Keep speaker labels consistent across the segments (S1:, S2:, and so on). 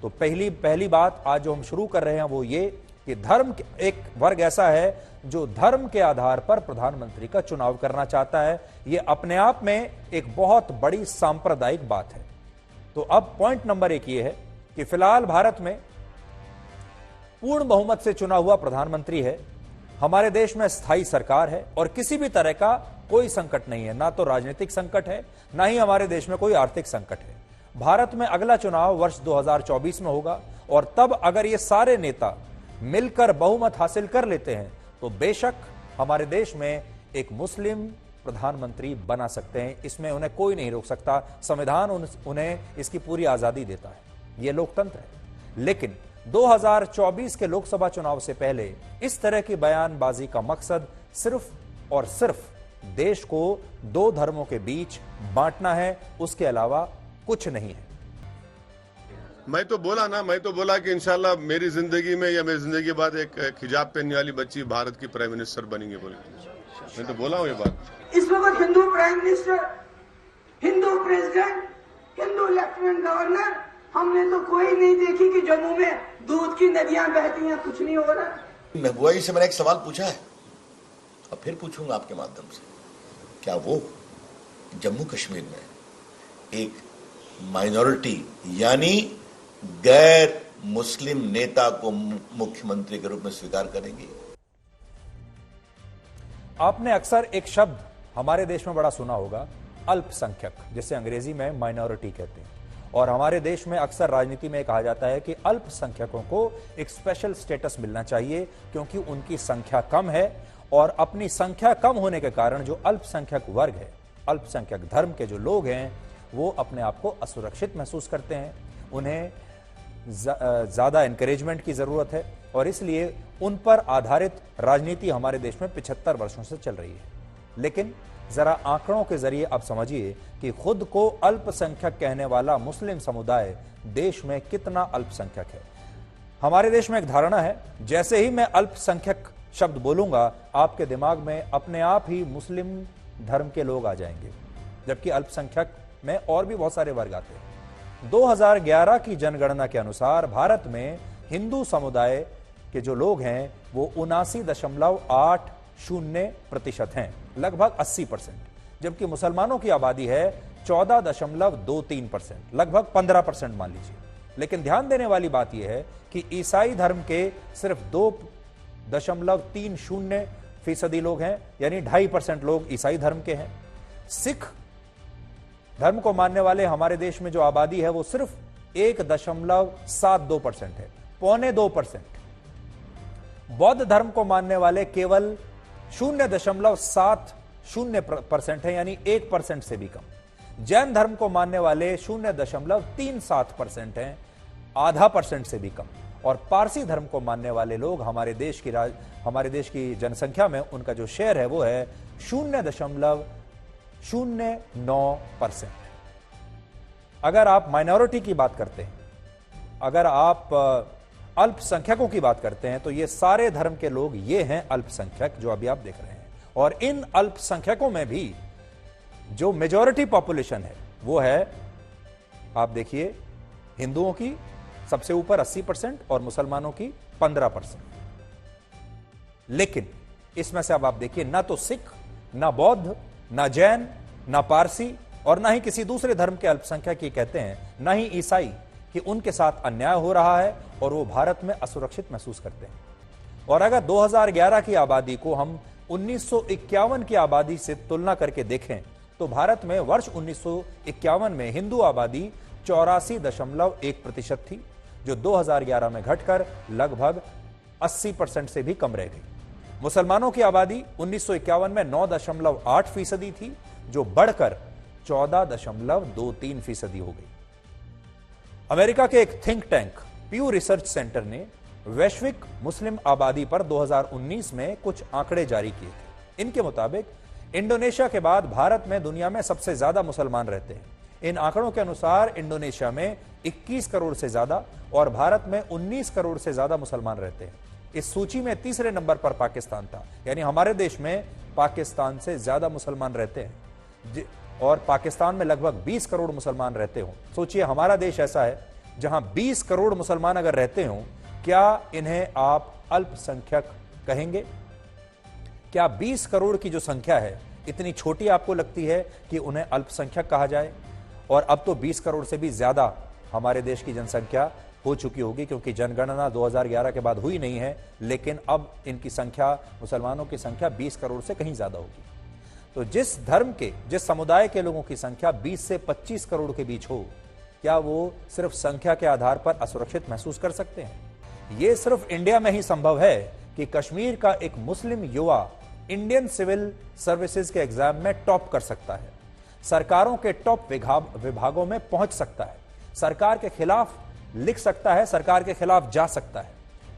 S1: तो पहली बात आज जो हम शुरू कर रहे हैं वो ये कि धर्म एक वर्ग ऐसा है जो धर्म के आधार पर प्रधानमंत्री का चुनाव करना चाहता है। यह अपने आप में एक बहुत बड़ी सांप्रदायिक बात है। तो अब पॉइंट नंबर 1 यह है कि फिलहाल भारत में पूर्ण बहुमत से चुना हुआ प्रधानमंत्री है, हमारे देश में स्थायी सरकार है और किसी भी तरह का कोई संकट नहीं है, ना तो राजनीतिक संकट है, ना ही हमारे देश में कोई आर्थिक संकट है। भारत में अगला चुनाव वर्ष 2024 में होगा और तब अगर ये सारे नेता मिलकर बहुमत हासिल कर लेते हैं तो बेशक हमारे देश में एक मुस्लिम प्रधानमंत्री बना सकते हैं। इसमें उन्हें कोई नहीं रोक सकता। संविधान उन्हें इसकी पूरी आजादी देता है। यह लोकतंत्र है। लेकिन 2024 के लोकसभा चुनाव से पहले इस तरह की बयानबाजी का मकसद सिर्फ और सिर्फ देश को 2 धर्मों के बीच बांटना है, उसके अलावा कुछ नहीं है।
S2: मैं तो बोला कि इंशाल्लाह मेरी जिंदगी में या मेरी जिंदगी के बाद एक हिजाब पहनने वाली बच्ची भारत की प्राइम मिनिस्टर बनेंगे बोले। मैं तो बोला हूं ये बात।
S3: इस वक्त Hindu prime minister, Hindu president, Hindu lieutenant governor, हमने तो कोई नहीं देखी कि जम्मू में दूध की नदियां बहती हैं, कुछ नहीं हो रहा।
S4: महबूबा जी से मैंने एक सवाल पूछा है और फिर पूछूंगा आपके माध्यम से, क्या वो जम्मू कश्मीर में एक माइनॉरिटी यानी गैर मुस्लिम नेता को मुख्यमंत्री के रूप में स्वीकार करेंगे?
S1: आपने अक्सर एक शब्द हमारे देश में बड़ा सुना होगा, अल्पसंख्यक, जिसे अंग्रेजी में माइनॉरिटी कहते हैं। और हमारे देश में अक्सर राजनीति में कहा जाता है कि अल्पसंख्यकों को एक स्पेशल स्टेटस मिलना चाहिए क्योंकि उनकी संख्या कम है और अपनी संख्या कम होने के कारण जो अल्पसंख्यक वर्ग है, अल्पसंख्यक धर्म के जो लोग हैं, वो अपने आप को असुरक्षित महसूस करते हैं। उन्हें ज्यादा एनकरेजमेंट की जरूरत है और इसलिए उन पर आधारित राजनीति हमारे देश में 75 वर्षों से चल रही है। लेकिन जरा आंकड़ों के जरिए आप समझिए कि खुद को अल्पसंख्यक कहने वाला मुस्लिम समुदाय देश में कितना अल्पसंख्यक है। हमारे देश में एक धारणा है, जैसे ही मैं अल्पसंख्यक शब्द बोलूंगा आपके दिमाग में अपने आप ही मुस्लिम धर्म के लोग आ जाएंगे, जबकि अल्पसंख्यक में और भी बहुत सारे वर्ग आते हैं। 2011 की जनगणना के अनुसार भारत में हिंदू समुदाय के जो लोग हैं वो 79.80% हैं, लगभग 80%, जबकि मुसलमानों की आबादी है 14.23%, लगभग 15% मान लीजिए। लेकिन ध्यान देने वाली बात यह है कि ईसाई धर्म के सिर्फ 2.30% लोग हैं, यानी 2.5% लोग ईसाई धर्म के हैं। सिख धर्म को मानने वाले हमारे देश में जो आबादी है वो सिर्फ 1.72% है, 0.25%। बौद्ध धर्म को मानने वाले केवल 0.70% है, यानी 1% से भी कम। जैन धर्म को मानने वाले 0.37% हैं, आधा % से भी कम। और पारसी धर्म को मानने वाले लोग हमारे देश की जनसंख्या में उनका जो शेयर है वो है 0.09%। अगर आप माइनॉरिटी की बात करते हैं, अगर आप अल्पसंख्यकों की बात करते हैं, तो ये सारे धर्म के लोग ये हैं अल्पसंख्यक जो अभी आप देख रहे हैं। और इन अल्पसंख्यकों में भी जो मेजॉरिटी पॉपुलेशन है वो है, आप देखिए, हिंदुओं की सबसे ऊपर 80% और मुसलमानों की 15%। लेकिन इसमें से अब आप देखिए, ना तो सिख, ना बौद्ध, ना जैन, ना पारसी और ना ही किसी दूसरे धर्म के अल्पसंख्यक ये कहते हैं, ना ही ईसाई, कि उनके साथ अन्याय हो रहा है और वो भारत में असुरक्षित महसूस करते हैं। और अगर 2011 की आबादी को हम 1951 की आबादी से तुलना करके देखें तो भारत में वर्ष 1951 में हिंदू आबादी 84.1% थी, जो 2011 में घटकर लगभग 80% से भी कम रह गई। मुसलमानों की आबादी 1951 में 9.8% थी, जो बढ़कर 14.23% हो गई। अमेरिका के एक थिंक टैंक प्यू रिसर्च सेंटर ने वैश्विक मुस्लिम आबादी पर 2019 में कुछ आंकड़े जारी किए थे। इनके मुताबिक इंडोनेशिया के बाद भारत में दुनिया में सबसे ज्यादा मुसलमान रहते हैं। इन आंकड़ों के अनुसार इंडोनेशिया में 21 करोड़ से ज्यादा और भारत में 19 करोड़ से ज्यादा मुसलमान रहते हैं। इस सूची में तीसरे नंबर पर पाकिस्तान था, यानी हमारे देश में पाकिस्तान से ज्यादा मुसलमान रहते हैं और पाकिस्तान में लगभग 20 करोड़ मुसलमान रहते हो। सोचिए, हमारा देश ऐसा है जहां 20 करोड़ मुसलमान अगर रहते हो, क्या इन्हें आप अल्पसंख्यक कहेंगे? क्या 20 करोड़ की जो संख्या है इतनी छोटी आपको लगती है कि उन्हें अल्पसंख्यक कहा जाए? और अब तो 20 करोड़ से भी ज्यादा हमारे देश की जनसंख्या हो चुकी होगी, क्योंकि जनगणना 2011 के बाद हुई नहीं है, लेकिन अब इनकी संख्या, मुसलमानों की संख्या 20 करोड़ से कहीं ज्यादा होगी। तो जिस धर्म के, जिस समुदाय के लोगों की संख्या 20 से 25 करोड़ के बीच हो, क्या वो सिर्फ संख्या के आधार पर असुरक्षित महसूस कर सकते हैं? यह सिर्फ इंडिया में ही संभव है कि कश्मीर का एक मुस्लिम युवा इंडियन सिविल सर्विसेज के एग्जाम में टॉप कर सकता है, सरकारों के टॉप विभागों में पहुंच सकता है, सरकार के खिलाफ लिख सकता है, सरकार के खिलाफ जा सकता है,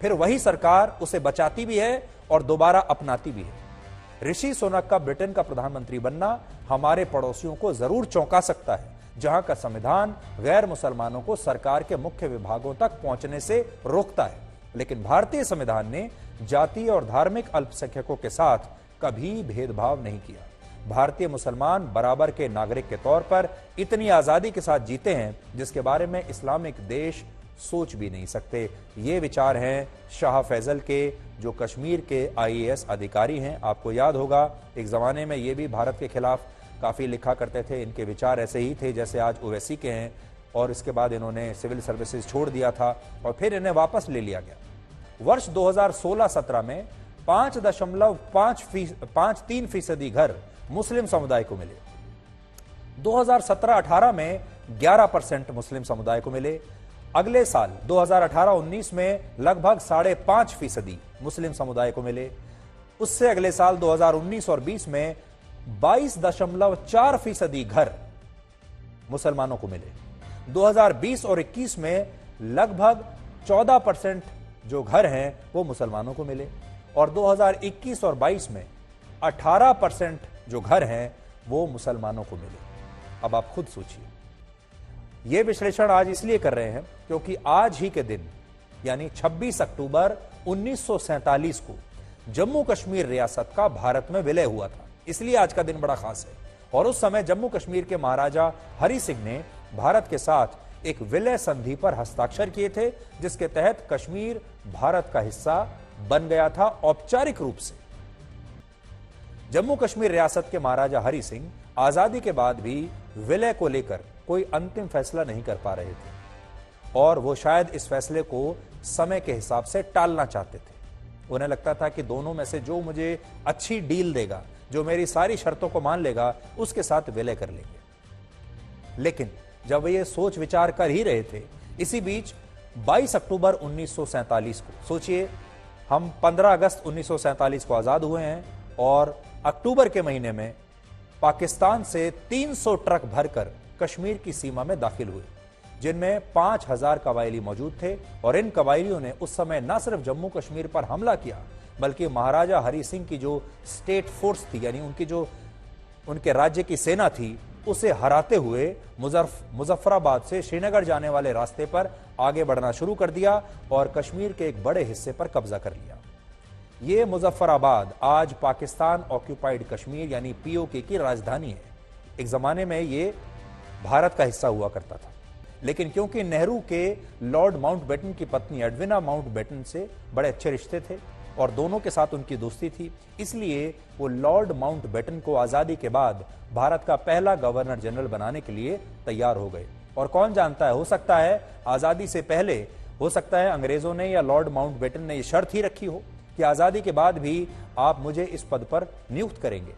S1: फिर वही सरकार उसे बचाती भी है और दोबारा अपनाती भी है। ऋषि सुनक का ब्रिटेन का प्रधानमंत्री बनना हमारे पड़ोसियों को जरूर चौंका सकता है, जहां का संविधान गैर मुसलमानों को सरकार के मुख्य विभागों तक पहुंचने से रोकता है, लेकिन भारतीय संविधान ने जातीय और धार्मिक अल्पसंख्यकों के साथ कभी भेदभाव नहीं किया। भारतीय मुसलमान बराबर के नागरिक के तौर पर इतनी आजादी के साथ जीते हैं जिसके बारे में इस्लामिक देश सोच भी नहीं सकते। ये विचार हैं शाह फैजल के, जो कश्मीर के IAS अधिकारी हैं। आपको याद होगा एक जमाने में ये भी भारत के खिलाफ काफी लिखा करते थे। इनके विचार ऐसे ही थे जैसे आज ओवैसी के हैं, और इसके बाद इन्होंने सिविल सर्विसेज छोड़ दिया था और फिर इन्हें वापस ले लिया गया। वर्ष 2016-17 में 5.53% घर मुस्लिम समुदाय को मिले। 2017-18 में 11% मुस्लिम समुदाय को मिले। अगले साल 2018-19 में लगभग 5.5% मुस्लिम समुदाय को मिले। उससे अगले साल 2019 और 20 में 22.4% घर मुसलमानों को मिले। 2020 और 21 में लगभग 14% जो घर हैं वो मुसलमानों को मिले, और 2021 और 22 में 18% जो घर हैं वो मुसलमानों को मिले। अब आप खुद सोचिए। यह विश्लेषण आज इसलिए कर रहे हैं क्योंकि आज ही के दिन यानी 26 अक्टूबर 1947 को जम्मू कश्मीर रियासत का भारत में विलय हुआ था, इसलिए आज का दिन बड़ा खास है। और उस समय जम्मू कश्मीर के महाराजा हरि सिंह ने भारत के साथ एक विलय संधि पर हस्ताक्षर किए थे, जिसके तहत कश्मीर भारत का हिस्सा बन गया था औपचारिक रूप से। जम्मू कश्मीर रियासत के महाराजा हरि सिंह आजादी के बाद भी विलय को लेकर कोई अंतिम फैसला नहीं कर पा रहे थे, और वो शायद इस फैसले को समय के हिसाब से टालना चाहते थे। उन्हें लगता था कि दोनों में से जो मुझे अच्छी डील देगा, जो मेरी सारी शर्तों को मान लेगा, उसके साथ विलय कर लेंगे। लेकिन जब वे ये सोच विचार कर ही रहे थे, इसी बीच 22 अक्टूबर 1947 को, सोचिए हम 15 अगस्त 1947 को आजाद हुए हैं, और अक्टूबर के महीने में पाकिस्तान से 300 ट्रक भरकर कश्मीर की सीमा में दाखिल हुए, जिनमें 5000 कबायली मौजूद थे। और इन कबायलियों ने उस समय न सिर्फ जम्मू कश्मीर पर हमला किया, बल्कि महाराजा हरि सिंह की जो स्टेट फोर्स थी, यानी उनकी जो उनके राज्य की सेना थी, उसे हराते हुए मुजफ्फराबाद से श्रीनगर जाने वाले रास्ते पर आगे बढ़ना शुरू कर दिया और कश्मीर के एक बड़े हिस्से पर कब्जा कर लिया। ये मुजफ्फराबाद आज पाकिस्तान ऑक्यूपाइड कश्मीर यानी POK की राजधानी है। एक जमाने में ये भारत का हिस्सा हुआ करता था, लेकिन क्योंकि नेहरू के लॉर्ड माउंटबेटन की पत्नी एडविना माउंटबेटन से बड़े अच्छे रिश्ते थे और दोनों के साथ उनकी दोस्ती थी, इसलिए वो लॉर्ड माउंटबेटन को आजादी के बाद भारत का पहला गवर्नर जनरल बनाने के लिए तैयार हो गए। और कौन जानता है, हो सकता है आजादी से पहले, हो सकता है अंग्रेजों ने या लॉर्ड माउंटबेटन ने यह शर्त ही रखी हो कि आजादी के बाद भी आप मुझे इस पद पर नियुक्त करेंगे,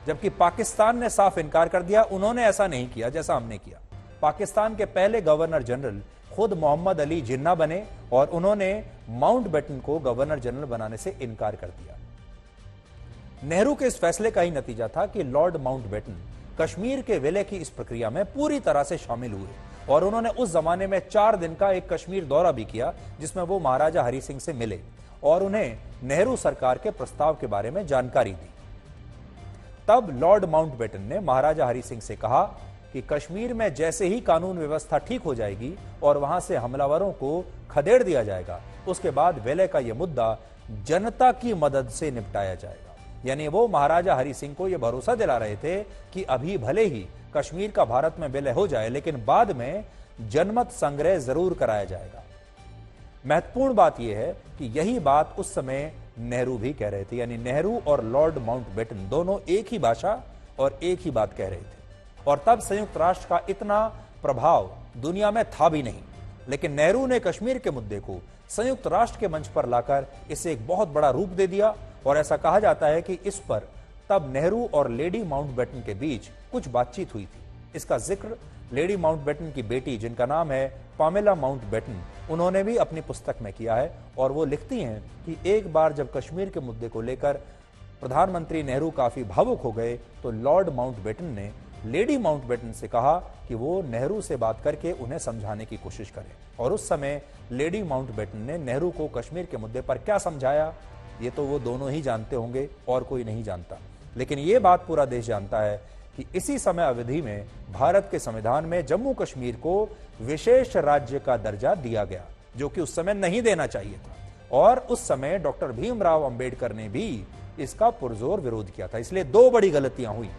S1: जबकि पाकिस्तान ने साफ इनकार कर दिया। उन्होंने ऐसा नहीं किया जैसा हमने किया। पाकिस्तान के पहले गवर्नर जनरल खुद मोहम्मद अली जिन्ना बने और उन्होंने माउंटबेटन को गवर्नर जनरल बनाने से इनकार कर दिया। नेहरू के इस फैसले का ही नतीजा था कि लॉर्ड माउंटबेटन कश्मीर के विलय की इस प्रक्रिया में पूरी तरह से शामिल हुए, और उन्होंने उस जमाने में 4 दिन का एक कश्मीर दौरा भी किया, जिसमें वो महाराजा हरि सिंह से मिले और उन्हें नेहरू सरकार के प्रस्ताव के बारे में जानकारी दी। तब लॉर्ड माउंटबेटन ने महाराजा हरि सिंह से कहा कि कश्मीर में जैसे ही कानून व्यवस्था ठीक हो जाएगी और वहां से हमलावरों को खदेड़ दिया जाएगा, उसके बाद विलय का यह मुद्दा जनता की मदद से निपटाया जाएगा। यानी वो महाराजा हरि सिंह को यह भरोसा दिला रहे थे कि अभी भले ही कश्मीर का भारत में विलय हो जाए, लेकिन बाद में जनमत संग्रह जरूर कराया जाएगा। महत्वपूर्ण बात यह है कि यही बात उस समय नेहरू भी कह रहे थे, यानी नेहरू और लॉर्ड माउंटबेटन दोनों एक ही भाषा और एक ही बात कह रहे थे। और तब संयुक्त राष्ट्र का इतना प्रभाव दुनिया में था भी नहीं, लेकिन नेहरू ने कश्मीर के मुद्दे को संयुक्त राष्ट्र के मंच पर लाकर इसे एक बहुत बड़ा रूप दे दिया। और ऐसा कहा जाता है कि इस पर तब नेहरू और लेडी माउंटबेटन के बीच कुछ बातचीत हुई थी। इसका जिक्र लेडी माउंटबेटन की बेटी, जिनका नाम है पामेला माउंटबेटन, उन्होंने भी अपनी पुस्तक में किया है। और वो लिखती हैं कि एक बार जब कश्मीर के मुद्दे को लेकर प्रधानमंत्री नेहरू काफी भावुक हो गए तो लॉर्ड माउंटबेटन ने लेडी माउंटबेटन से कहा कि वो नेहरू से बात करके उन्हें समझाने की कोशिश करें। और उस समय लेडी माउंटबेटन ने नेहरू को कश्मीर के मुद्दे पर क्या समझाया, ये तो वो दोनों ही जानते होंगे और कोई नहीं जानता। लेकिन ये बात पूरा देश जानता है कि इसी समय अवधि में भारत के संविधान में जम्मू कश्मीर को विशेष राज्य का दर्जा दिया गया, जो कि उस समय नहीं देना चाहिए था। और उस समय डॉक्टर भीमराव अंबेडकर ने भी इसका पुरजोर विरोध किया था। इसलिए दो बड़ी गलतियां हुई।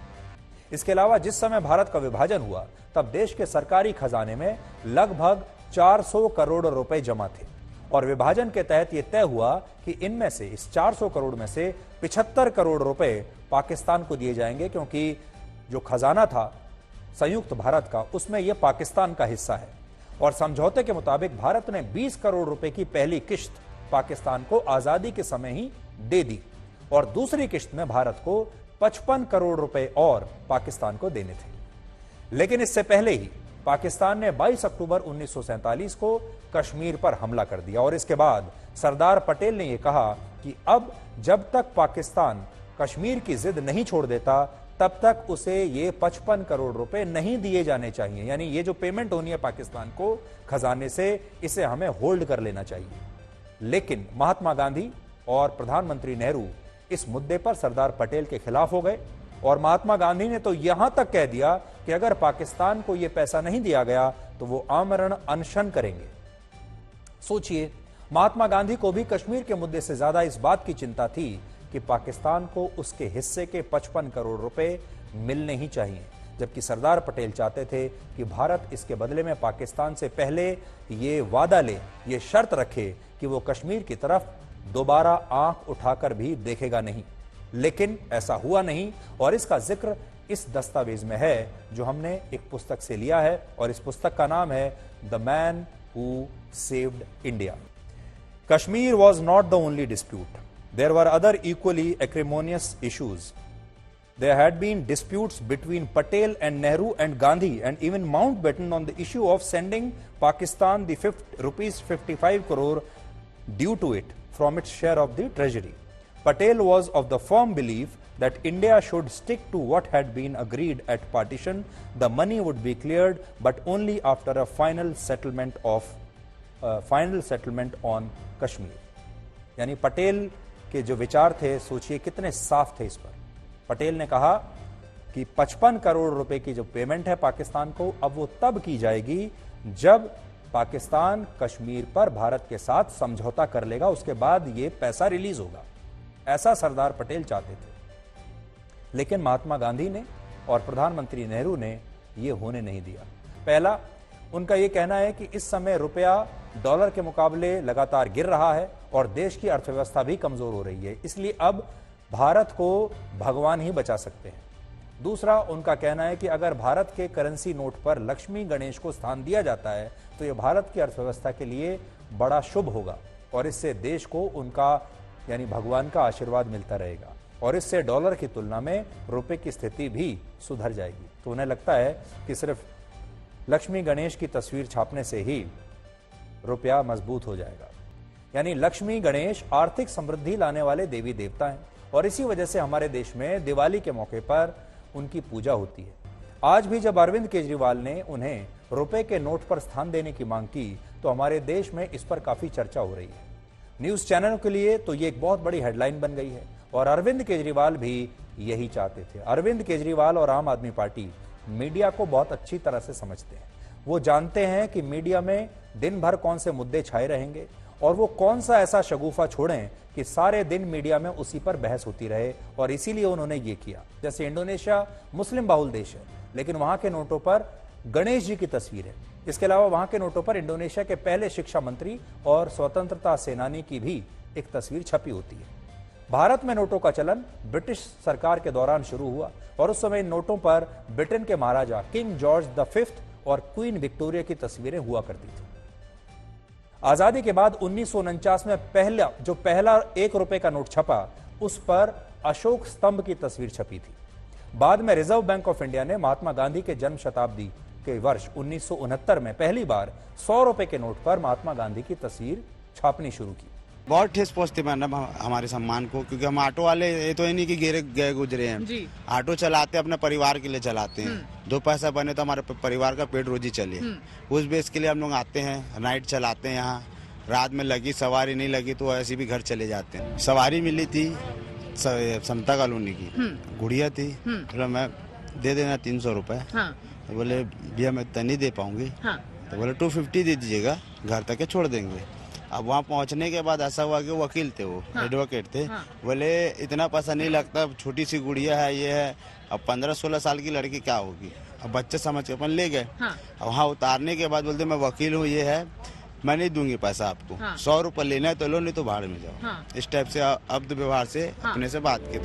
S1: इसके अलावा जिस समय भारत का विभाजन हुआ तब देश के सरकारी खजाने में लगभग 400 करोड़ रुपए जमा थे। और विभाजन के तहत यह तय हुआ कि इनमें से, इस 400 करोड़ में से 75 करोड़ रुपए पाकिस्तान को दिए जाएंगे, क्योंकि जो खजाना था संयुक्त भारत का उसमें यह पाकिस्तान का हिस्सा है। और समझौते के मुताबिक भारत ने 20 करोड़ रुपए की पहली किश्त पाकिस्तान को आजादी के समय ही दे दी और दूसरी किश्त में भारत को 55 करोड़ रुपए और पाकिस्तान को देने थे। लेकिन इससे पहले ही पाकिस्तान ने 22 अक्टूबर 1947 को कश्मीर पर हमला कर दिया। और इसके बाद सरदार पटेल ने यह कहा कि अब जब तक पाकिस्तान कश्मीर की जिद नहीं छोड़ देता तब तक उसे ये 55 करोड़ रुपए नहीं दिए जाने चाहिए। यानी ये जो पेमेंट होनी है पाकिस्तान को खजाने से, इसे हमें होल्ड कर लेना चाहिए। लेकिन महात्मा गांधी और प्रधानमंत्री नेहरू इस मुद्दे पर सरदार पटेल के खिलाफ हो गए। और महात्मा गांधी ने तो यहां तक कह दिया कि अगर पाकिस्तान को यह पैसा नहीं दिया गया तो वो आमरण अनशन करेंगे। सोचिए, महात्मा गांधी को भी कश्मीर के मुद्दे से ज्यादा इस बात की चिंता थी कि पाकिस्तान को उसके हिस्से के 55 करोड़ रुपए मिलने ही चाहिए, जबकि सरदार पटेल चाहते थे कि भारत इसके बदले में पाकिस्तान से पहले ये वादा ले, ये शर्त रखे कि वो कश्मीर की तरफ दोबारा आंख उठाकर भी देखेगा नहीं। लेकिन ऐसा हुआ नहीं और इसका जिक्र इस दस्तावेज में है जो हमने एक पुस्तक से लिया है। और इस पुस्तक का नाम है the man who saved India. Kashmir was not the only dispute. There were other equally acrimonious issues. There had been disputes between Patel and Nehru and Gandhi and even Mountbatten on the issue of sending Pakistan the rupees 55 crore due to it from its share of the treasury. Patel was of the firm belief that India should stick to what had been agreed at partition. The money would be cleared, but only after a final settlement on Kashmir. यानी पटेल के जो विचार थे, सोचिए कितने साफ थे इस पर। पटेल ने कहा कि 55 करोड़ रुपए की जो पेमेंट है पाकिस्तान को, अब वो तब की जाएगी जब पाकिस्तान कश्मीर पर भारत के साथ समझौता कर लेगा, उसके बाद ये पैसा रिलीज होगा। ऐसा सरदार पटेल चाहते थे। लेकिन महात्मा गांधी ने और प्रधानमंत्री नेहरू ने ये होने नहीं दिया। पहला, उनका यह कहना है कि इस समय रुपया डॉलर के मुकाबले लगातार गिर रहा है और देश की अर्थव्यवस्था भी कमजोर हो रही है, इसलिए अब भारत को भगवान ही बचा सकते हैं। दूसरा, उनका कहना है कि अगर भारत के करेंसी नोट पर लक्ष्मी गणेश को स्थान दिया जाता है तो यह भारत की अर्थव्यवस्था के लिए बड़ा शुभ होगा और इससे देश को उनका यानी भगवान का आशीर्वाद मिलता रहेगा और इससे डॉलर की तुलना में रुपए की स्थिति भी सुधर जाएगी। तो उन्हें लगता है कि सिर्फ लक्ष्मी गणेश की तस्वीर छापने से ही रुपया मजबूत हो जाएगा। यानी लक्ष्मी गणेश आर्थिक समृद्धि लाने वाले देवी देवता हैं और इसी वजह से हमारे देश में दिवाली के मौके पर उनकी पूजा होती है। आज भी जब अरविंद केजरीवाल ने उन्हें रुपए के नोट पर स्थान देने की मांग की तो हमारे देश में इस पर काफी चर्चा हो रही है। न्यूज चैनलों के लिए तो ये एक बहुत बड़ी हेडलाइन बन गई है और अरविंद केजरीवाल भी यही चाहते थे। अरविंद केजरीवाल और आम आदमी पार्टी मीडिया को बहुत अच्छी तरह से समझते हैं। वो जानते हैं कि मीडिया में दिन भर कौन से मुद्दे छाए रहेंगे और वो कौन सा ऐसा शगुफा छोड़ें कि सारे दिन मीडिया में उसी पर बहस होती रहे, और इसीलिए उन्होंने ये किया। जैसे इंडोनेशिया मुस्लिम बाहुल देश है लेकिन वहां के नोटों पर गणेश जी की तस्वीर है। इसके अलावा वहां के नोटों पर इंडोनेशिया के पहले शिक्षा मंत्री और स्वतंत्रता सेनानी की भी एक तस्वीर छपी होती है। भारत में नोटों का चलन ब्रिटिश सरकार के दौरान शुरू हुआ और उस समय इन नोटों पर ब्रिटेन के महाराजा किंग जॉर्ज V और क्वीन विक्टोरिया की तस्वीरें हुआ करती थी। आजादी के बाद 1949 में पहला 1 रुपए का नोट छपा, उस पर अशोक स्तंभ की तस्वीर छपी थी। बाद में रिजर्व बैंक ऑफ इंडिया ने महात्मा गांधी के जन्म शताब्दी के वर्ष 1969 में पहली बार 100 रुपए के नोट पर महात्मा गांधी की तस्वीर छापनी शुरू की।
S5: बहुत ठेस पहुंचती मैडम हमारे सम्मान को, क्योंकि हम ऑटो वाले ये तो नहीं कि गए गुजरे हैं जी। ऑटो चलाते अपने परिवार के लिए चलाते हैं, 2 पैसा बने तो हमारे परिवार का पेट रोजी चले, उस बेस के लिए हम लोग आते हैं, नाइट चलाते हैं। यहाँ रात में लगी सवारी नहीं लगी तो ऐसे भी घर चले जाते हैं। सवारी मिली थी समता कॉलोनी की, गुड़िया थी, बोला मैं दे देना 300 रुपए। तो बोले भैया मैं इतना नहीं दे पाऊंगी। तो बोले 250 दे दीजिएगा, घर तक छोड़ देंगे। अब वहाँ पहुँचने के बाद ऐसा हुआ कि वकील थे, वो एडवोकेट थे, बोले इतना पैसा नहीं लगता, छोटी सी गुड़िया है, ये है, अब 15-16 साल की लड़की क्या होगी। अब बच्चे समझ के अपन ले गए। अब वहाँ उतारने के बाद बोलते मैं वकील हूँ, ये है, मैं नहीं दूंगी पैसा आपको, 100 रुपये लेना है तो लो, नहीं तो भाड़ में जाओ। इस टाइप से अब्द व्यवहार से अपने से बात की।